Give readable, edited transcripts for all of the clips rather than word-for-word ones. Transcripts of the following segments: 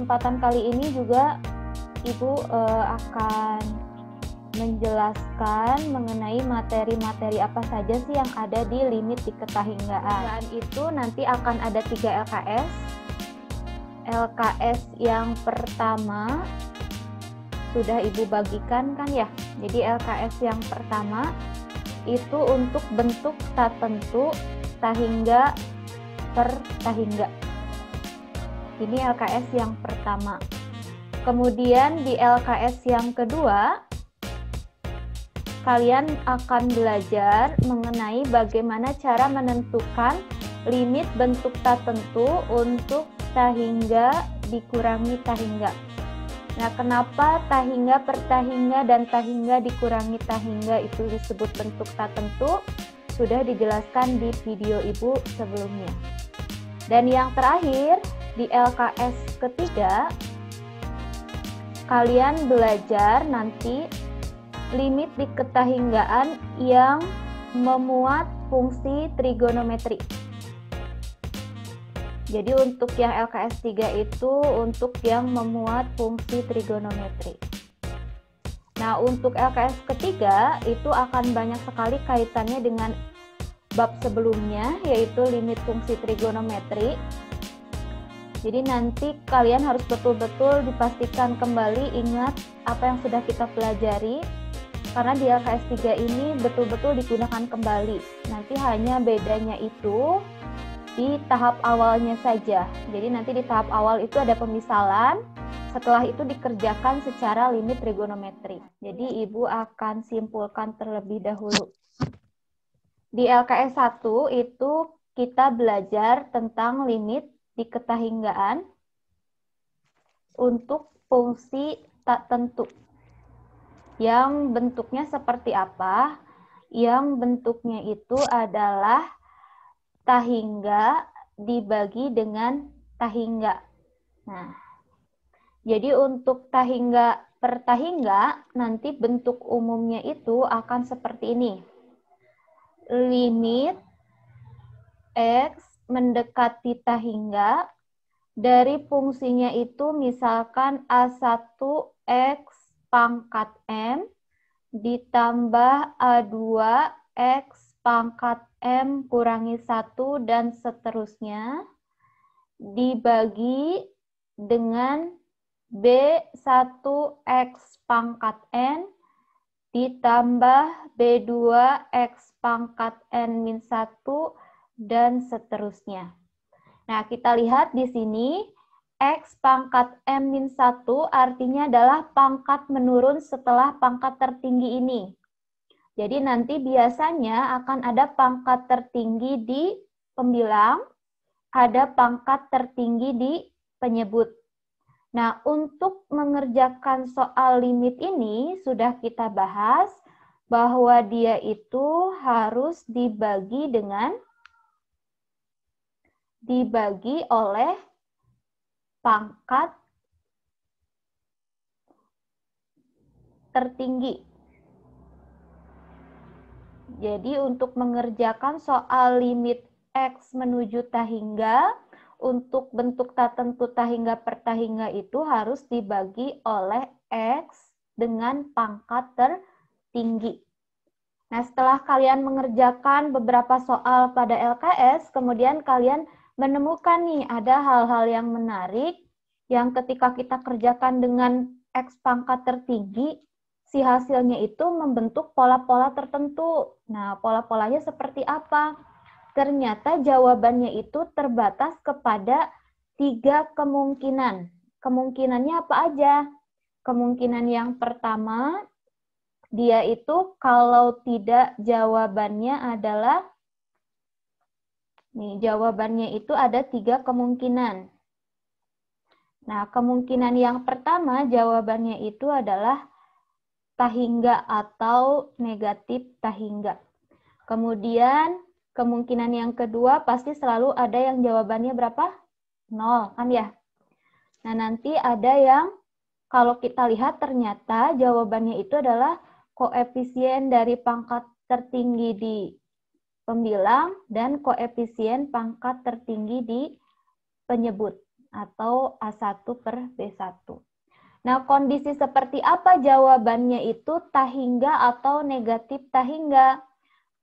kesempatan kali ini juga Ibu akan menjelaskan mengenai materi-materi apa saja sih yang ada di limit diketahinggaan. Itu nanti akan ada 3 LKS. LKS yang pertama sudah Ibu bagikan kan ya. Jadi LKS yang pertama itu untuk bentuk tak tentu tahingga per tahingga. Ini LKS yang pertama. Kemudian di LKS yang kedua, kalian akan belajar mengenai bagaimana cara menentukan limit bentuk tak tentu untuk tahingga dikurangi tahingga. Nah, kenapa tahingga per tahingga dan tahingga dikurangi tahingga itu disebut bentuk tak tentu? Sudah dijelaskan di video Ibu sebelumnya. Dan yang terakhir, di LKS ketiga, kalian belajar nanti limit diketahinggaan yang memuat fungsi trigonometri. Jadi untuk yang LKS 3 itu untuk yang memuat fungsi trigonometri. Nah, untuk LKS ketiga itu akan banyak sekali kaitannya dengan bab sebelumnya, yaitu limit fungsi trigonometri. Jadi nanti kalian harus betul-betul dipastikan kembali ingat apa yang sudah kita pelajari, karena di LKS 3 ini betul-betul digunakan kembali. Nanti hanya bedanya itu di tahap awalnya saja. Jadi nanti di tahap awal itu ada pemisalan, setelah itu dikerjakan secara limit trigonometri. Jadi Ibu akan simpulkan terlebih dahulu. Di LKS 1 itu kita belajar tentang limit diketahinggaan untuk fungsi tak tentu. Yang bentuknya seperti apa? Yang bentuknya itu adalah tahingga dibagi dengan tahingga. Nah, jadi untuk tahingga per tahingga, nanti bentuk umumnya itu akan seperti ini. Limit X mendekati tahingga dari fungsinya itu misalkan A1X pangkat M ditambah A2X pangkat M kurangi 1 dan seterusnya dibagi dengan B1X pangkat N ditambah B2X pangkat N-1 dan seterusnya. Nah, kita lihat di sini X pangkat M-1 artinya adalah pangkat menurun setelah pangkat tertinggi ini. Jadi nanti biasanya akan ada pangkat tertinggi di pembilang, ada pangkat tertinggi di penyebut. Nah, untuk mengerjakan soal limit ini sudah kita bahas bahwa dia itu harus dibagi oleh pangkat tertinggi. Jadi untuk mengerjakan soal limit X menuju tahingga, untuk bentuk tak tentu tahingga per tahingga itu harus dibagi oleh X dengan pangkat tertinggi. Nah, setelah kalian mengerjakan beberapa soal pada LKS, kemudian kalian menemukan nih ada hal-hal yang menarik yang ketika kita kerjakan dengan X pangkat tertinggi, si hasilnya itu membentuk pola-pola tertentu. Nah, pola-polanya seperti apa? Ternyata jawabannya itu terbatas kepada 3 kemungkinan. Kemungkinannya apa aja? Kemungkinan yang pertama, dia itu kalau tidak jawabannya adalah, nih jawabannya itu ada 3 kemungkinan. Nah, kemungkinan yang pertama jawabannya itu adalah tahingga atau negatif tahingga. Kemudian kemungkinan yang kedua pasti selalu ada yang jawabannya berapa? 0, kan ya? Nah, nanti ada yang kalau kita lihat ternyata jawabannya itu adalah koefisien dari pangkat tertinggi di pembilang dan koefisien pangkat tertinggi di penyebut. atau A1 per B1. Nah, kondisi seperti apa jawabannya itu tahingga atau negatif tahingga?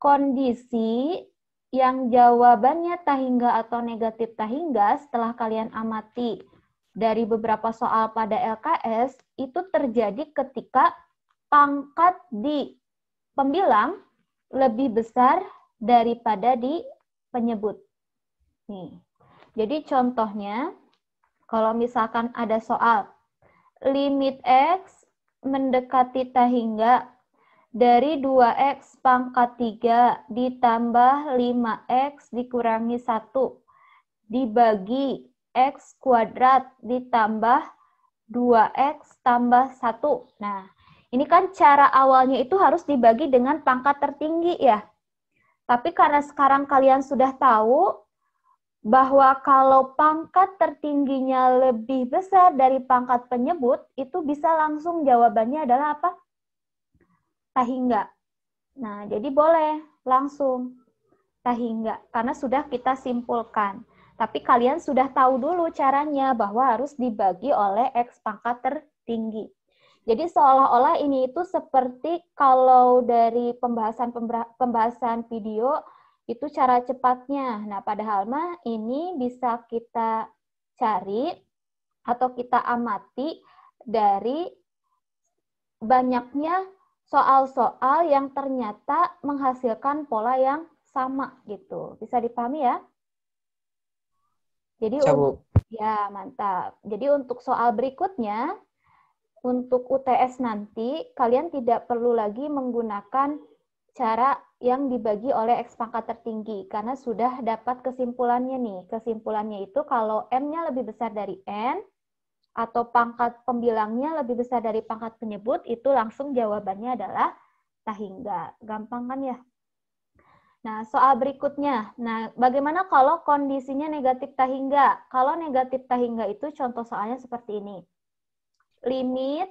Kondisi yang jawabannya tahingga atau negatif tahingga setelah kalian amati dari beberapa soal pada LKS itu terjadi ketika pangkat di pembilang lebih besar daripada di penyebut. Nih. Jadi contohnya kalau misalkan ada soal limit X mendekati tahingga dari 2X pangkat 3 ditambah 5X dikurangi 1 dibagi X kuadrat ditambah 2X tambah 1. Nah, ini kan cara awalnya itu harus dibagi dengan pangkat tertinggi ya. Tapi karena sekarang kalian sudah tahu bahwa kalau pangkat tertingginya lebih besar dari pangkat penyebut, itu bisa langsung jawabannya adalah apa? Tahingga. Nah, jadi boleh langsung tahingga, karena sudah kita simpulkan. Tapi kalian sudah tahu dulu caranya bahwa harus dibagi oleh X pangkat tertinggi. Jadi seolah-olah ini itu seperti kalau dari pembahasan video, itu cara cepatnya. Nah, padahal mah ini bisa kita cari atau kita amati dari banyaknya soal-soal yang ternyata menghasilkan pola yang sama gitu. Bisa dipahami ya? Jadi ya, mantap. Jadi untuk soal berikutnya, untuk UTS nanti kalian tidak perlu lagi menggunakan cara yang dibagi oleh X pangkat tertinggi, karena sudah dapat kesimpulannya nih. Kesimpulannya itu kalau M-nya lebih besar dari N, atau pangkat pembilangnya lebih besar dari pangkat penyebut, itu langsung jawabannya adalah tahingga. Gampang kan ya? Nah, soal berikutnya. Nah, bagaimana kalau kondisinya negatif tahingga? Kalau negatif tahingga itu contoh soalnya seperti ini. Limit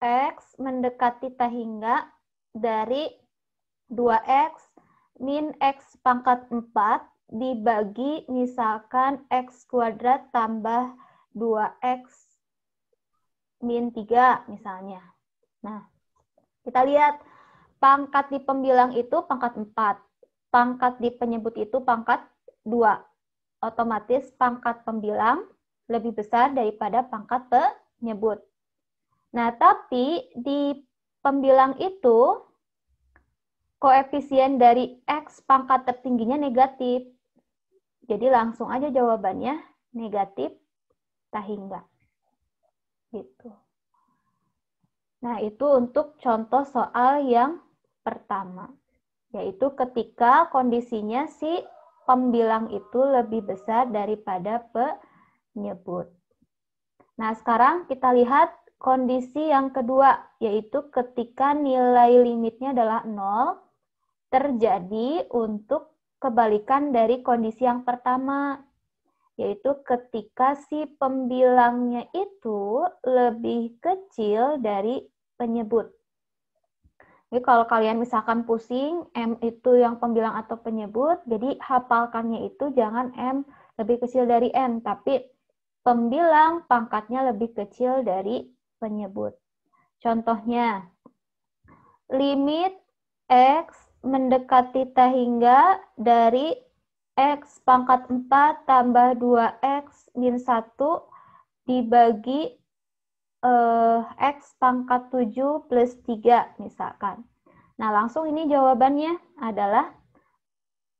X mendekati tahingga dari 2X min X pangkat 4 dibagi misalkan X kuadrat tambah 2X min 3 misalnya. Nah, kita lihat pangkat di pembilang itu pangkat 4. Pangkat di penyebut itu pangkat 2. Otomatis pangkat pembilang lebih besar daripada pangkat penyebut. Nah, tapi di pembilang itu koefisien dari X pangkat tertingginya negatif. Jadi langsung aja jawabannya negatif tahingga. Gitu. Nah, itu untuk contoh soal yang pertama. Yaitu ketika kondisinya si pembilang itu lebih besar daripada penyebut. Nah, sekarang kita lihat kondisi yang kedua, yaitu ketika nilai limitnya adalah 0, terjadi untuk kebalikan dari kondisi yang pertama, yaitu ketika si pembilangnya itu lebih kecil dari penyebut. Jadi kalau kalian misalkan pusing, M itu yang pembilang atau penyebut, jadi hafalkannya itu jangan M lebih kecil dari N, tapi pembilang pangkatnya lebih kecil dari penyebut. Contohnya, limit X mendekati tahingga dari X pangkat 4 tambah 2X min 1 dibagi X pangkat 7 plus 3 misalkan. Nah, langsung ini jawabannya adalah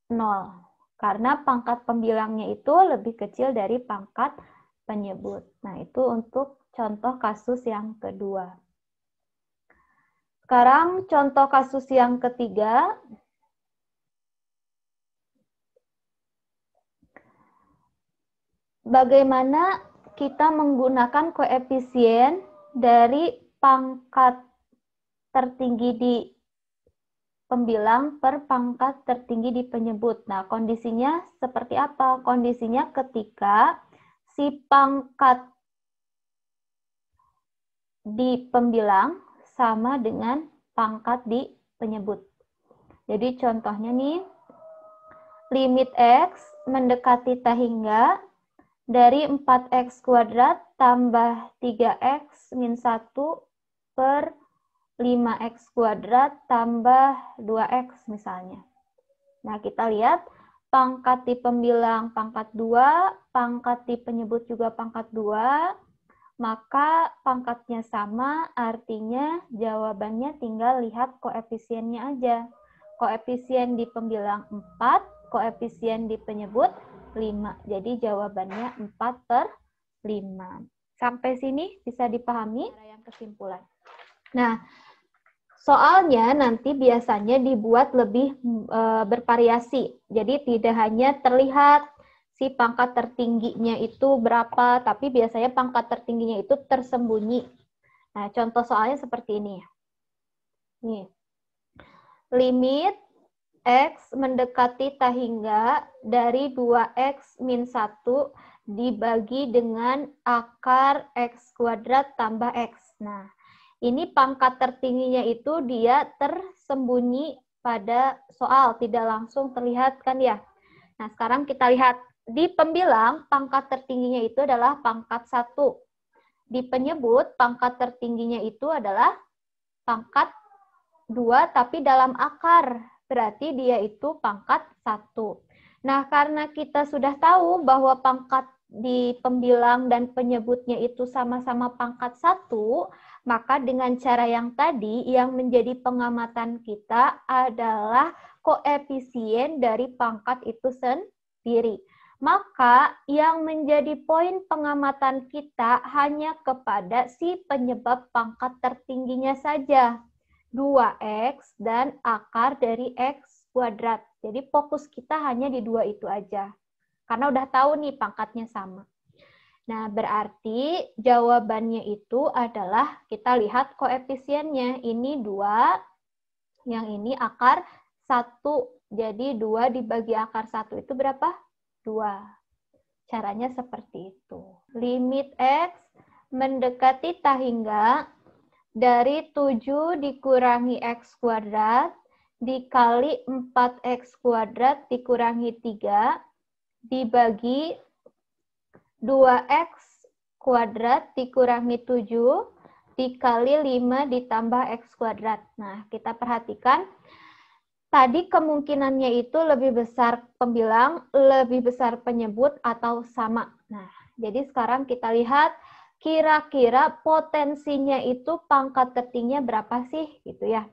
0. Karena pangkat pembilangnya itu lebih kecil dari pangkat penyebut. Nah, itu untuk contoh kasus yang kedua. Sekarang contoh kasus yang ketiga. Bagaimana kita menggunakan koefisien dari pangkat tertinggi di pembilang per pangkat tertinggi di penyebut. Nah, kondisinya seperti apa? Kondisinya ketika si pangkat di pembilang sama dengan pangkat di penyebut. Jadi contohnya nih, limit X mendekati tahingga dari 4x kuadrat tambah 3x min 1 per 5x kuadrat tambah 2x misalnya. Nah, kita lihat pangkat di pembilang pangkat 2, pangkat di penyebut juga pangkat 2, maka pangkatnya sama, artinya jawabannya tinggal lihat koefisiennya aja. Koefisien di pembilang 4, koefisien di penyebut 5. Jadi jawabannya 4/5. Sampai sini bisa dipahami yang kesimpulan. Nah, soalnya nanti biasanya dibuat lebih bervariasi. Jadi tidak hanya terlihat si pangkat tertingginya itu berapa, tapi biasanya pangkat tertingginya itu tersembunyi. Nah, contoh soalnya seperti ini. Nih. Limit X mendekati tak hingga dari 2X min 1 dibagi dengan akar X kuadrat tambah X. Nah, ini pangkat tertingginya itu dia tersembunyi pada soal, tidak langsung terlihat kan ya. Nah, sekarang kita lihat di pembilang pangkat tertingginya itu adalah pangkat 1. Di penyebut pangkat tertingginya itu adalah pangkat 2 tapi dalam akar. Berarti dia itu pangkat 1. Nah, karena kita sudah tahu bahwa pangkat di pembilang dan penyebutnya itu sama-sama pangkat 1, maka dengan cara yang tadi, yang menjadi pengamatan kita adalah koefisien dari pangkat itu sendiri. Maka yang menjadi poin pengamatan kita hanya kepada si penyebab pangkat tertingginya saja. 2x dan akar dari x kuadrat. Jadi fokus kita hanya di 2 itu aja. Karena udah tahu nih pangkatnya sama. Nah, berarti jawabannya itu adalah kita lihat koefisiennya. Ini 2, yang ini akar 1. Jadi 2 dibagi akar 1 itu berapa? 2. Caranya seperti itu. Limit x mendekati tak hingga dari 7 dikurangi x kuadrat dikali 4x kuadrat dikurangi 3 dibagi 2x kuadrat dikurangi 7 dikali 5 ditambah x kuadrat. Nah, kita perhatikan tadi kemungkinannya itu lebih besar pembilang, lebih besar penyebut atau sama. Nah, jadi sekarang kita lihat kira-kira potensinya itu pangkat tertingginya berapa sih gitu ya.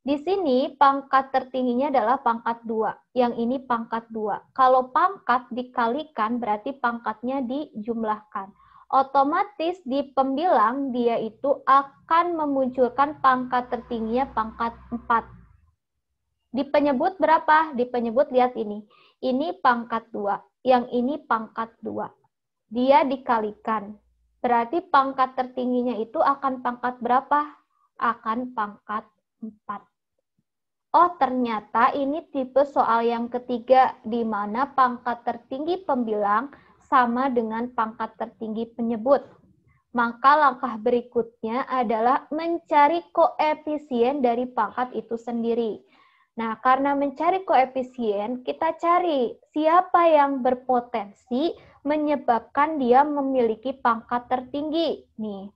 Di sini pangkat tertingginya adalah pangkat 2. Yang ini pangkat 2. Kalau pangkat dikalikan berarti pangkatnya dijumlahkan. Otomatis di pembilang dia itu akan memunculkan pangkat tertingginya pangkat 4. Di penyebut berapa? Di penyebut lihat ini. Ini pangkat 2. Yang ini pangkat 2. Dia dikalikan. Berarti pangkat tertingginya itu akan pangkat berapa? Akan pangkat 4. Oh, ternyata ini tipe soal yang ketiga, di mana pangkat tertinggi pembilang sama dengan pangkat tertinggi penyebut. Maka langkah berikutnya adalah mencari koefisien dari pangkat itu sendiri. Nah, karena mencari koefisien, kita cari siapa yang berpotensi menyebabkan dia memiliki pangkat tertinggi. Nih,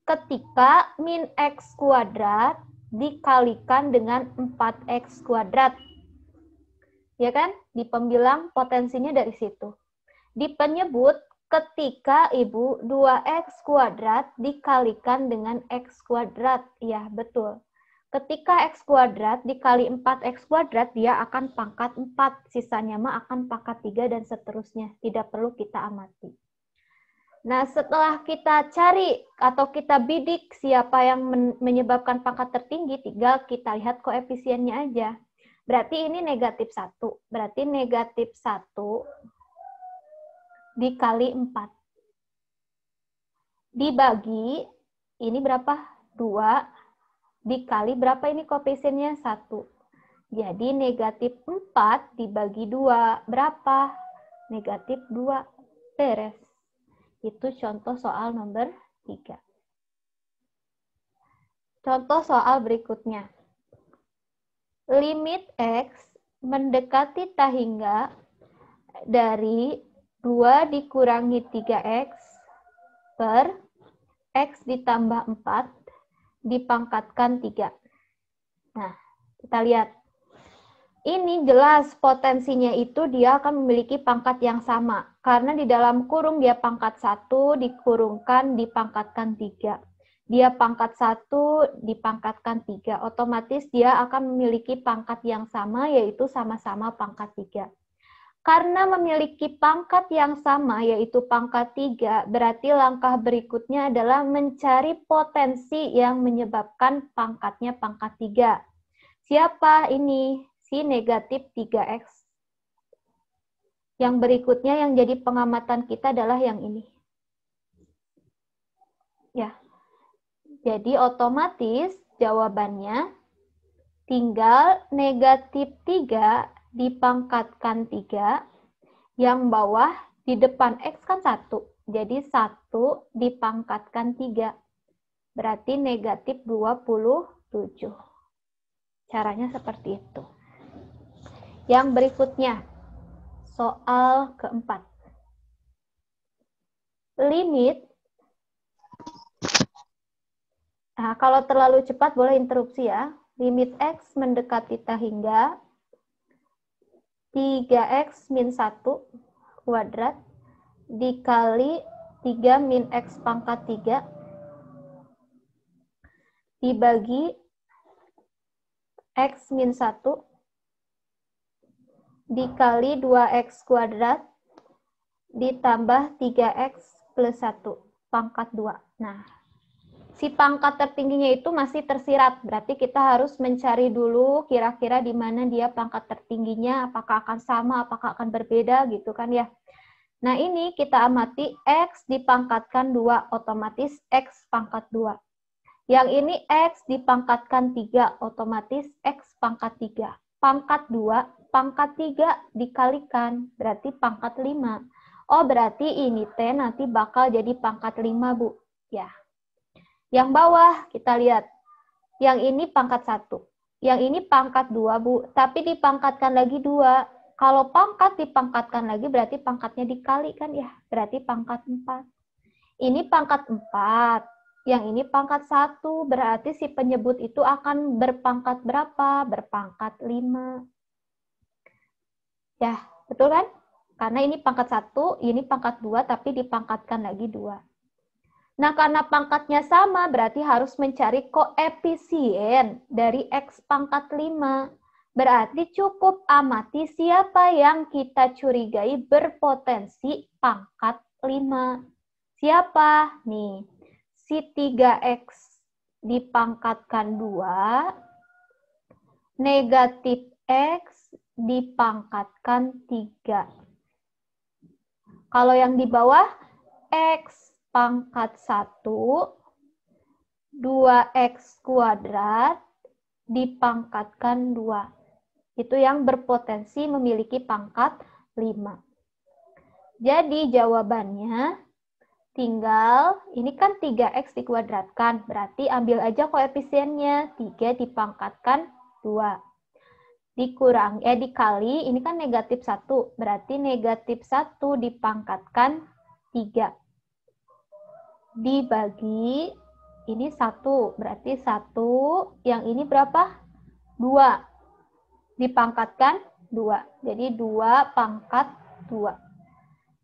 ketika min x kuadrat dikalikan dengan 4x kuadrat. Ya kan? Di pembilang potensinya dari situ. Di penyebut, ketika Ibu 2x kuadrat dikalikan dengan x kuadrat. Ya, betul. Ketika x kuadrat dikali 4x kuadrat, dia akan pangkat 4. Sisanya mah akan pangkat 3 dan seterusnya. Tidak perlu kita amati. Nah, setelah kita cari atau kita bidik siapa yang menyebabkan pangkat tertinggi, tinggal kita lihat koefisiennya aja. Berarti ini negatif 1. Berarti negatif 1 dikali 4. Dibagi, ini berapa? 2. Dikali berapa ini koefisiennya? 1. Jadi negatif 4 dibagi 2. Berapa? Negatif 2. Beres. Itu contoh soal nomor 3. Contoh soal berikutnya. Limit X mendekati tak hingga dari 2 dikurangi 3x per x ditambah 4 dipangkatkan 3. Nah, kita lihat. Ini jelas potensinya itu dia akan memiliki pangkat yang sama. Karena di dalam kurung dia pangkat 1 dikurungkan dipangkatkan 3. Dia pangkat 1 dipangkatkan 3. Otomatis dia akan memiliki pangkat yang sama, yaitu sama-sama pangkat 3. Karena memiliki pangkat yang sama, yaitu pangkat 3, berarti langkah berikutnya adalah mencari potensi yang menyebabkan pangkatnya pangkat 3. Siapa ini? Si negatif 3x. Yang berikutnya yang jadi pengamatan kita adalah yang ini. Ya. Jadi otomatis jawabannya tinggal negatif 3 dipangkatkan 3, yang bawah di depan x kan 1. Jadi 1 dipangkatkan 3. Berarti negatif 27. Caranya seperti itu. Yang berikutnya, soal keempat. Limit. Nah, kalau terlalu cepat boleh interupsi ya. Limit x mendekati tak hingga 3x min 1 kuadrat dikali 3 min x pangkat 3 dibagi x min 1 dikali 2x kuadrat ditambah 3x plus 1 pangkat 2. Nah, si pangkat tertingginya itu masih tersirat. Berarti kita harus mencari dulu kira-kira di mana dia pangkat tertingginya, apakah akan sama, apakah akan berbeda gitu kan ya. Nah, ini kita amati x dipangkatkan 2, otomatis x pangkat 2. Yang ini x dipangkatkan 3, otomatis x pangkat 3. Pangkat 2, pangkat 3 dikalikan, berarti pangkat 5. Oh, berarti ini T nanti bakal jadi pangkat 5, Bu. Ya. Yang bawah, kita lihat. Yang ini pangkat 1. Yang ini pangkat 2, Bu. Tapi dipangkatkan lagi 2. Kalau pangkat dipangkatkan lagi, berarti pangkatnya dikalikan ya. Berarti pangkat 4. Ini pangkat 4. Yang ini pangkat 1, berarti si penyebut itu akan berpangkat berapa? Berpangkat 5. Ya, betul kan? Karena ini pangkat 1, ini pangkat 2, tapi dipangkatkan lagi 2. Nah, karena pangkatnya sama, berarti harus mencari koefisien dari x pangkat 5. Berarti cukup amati siapa yang kita curigai berpotensi pangkat 5. Siapa? Nih. Si 3x dipangkatkan 2, negatif x dipangkatkan 3. Kalau yang di bawah, x pangkat 1, 2x kuadrat dipangkatkan 2. Itu yang berpotensi memiliki pangkat 5. Jadi jawabannya tinggal, ini kan 3x dikuadratkan, berarti ambil aja koefisiennya, 3 dipangkatkan 2. Dikali, ini kan negatif 1, berarti negatif 1 dipangkatkan 3. Dibagi, ini 1, berarti 1, yang ini berapa? 2. Dipangkatkan 2, jadi 2 pangkat 2.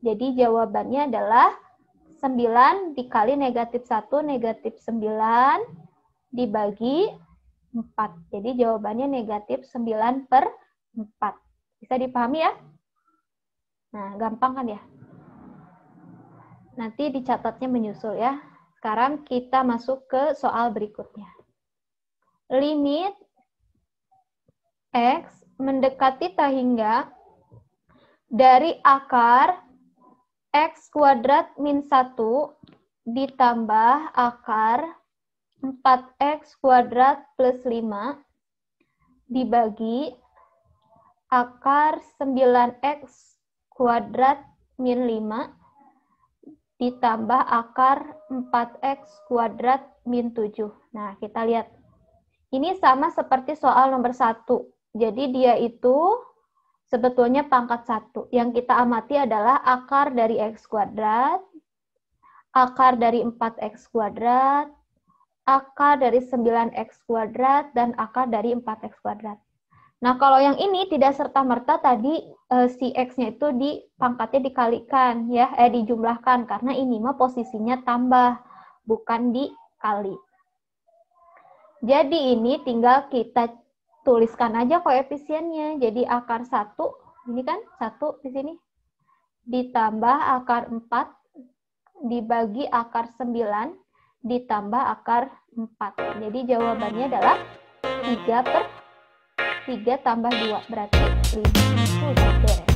Jadi jawabannya adalah 9 dikali negatif 1, negatif 9, dibagi 4. Jadi jawabannya negatif 9 per 4. Bisa dipahami ya? Nah, gampang kan ya? Nanti dicatatnya menyusul ya. Sekarang kita masuk ke soal berikutnya. Limit x mendekati tak hingga dari akar x kuadrat min 1 ditambah akar 4x kuadrat plus 5 dibagi akar 9x kuadrat min 5 ditambah akar 4x kuadrat min 7. Nah, kita lihat. Ini sama seperti soal nomor 1. Jadi dia itu sebetulnya pangkat 1. Yang kita amati adalah akar dari X kuadrat, akar dari 4X kuadrat, akar dari 9X kuadrat, dan akar dari 4X kuadrat. Nah, kalau yang ini tidak serta-merta tadi si X-nya itu pangkatnya dikalikan, ya, dijumlahkan, karena ini mah posisinya tambah, bukan dikali. Jadi ini tinggal kita tuliskan aja koefisiennya. Jadi akar 1, ini kan 1 di sini, ditambah akar 4, dibagi akar 9, ditambah akar 4. Jadi jawabannya adalah 3 tambah 2, berarti 5. Sudah beres.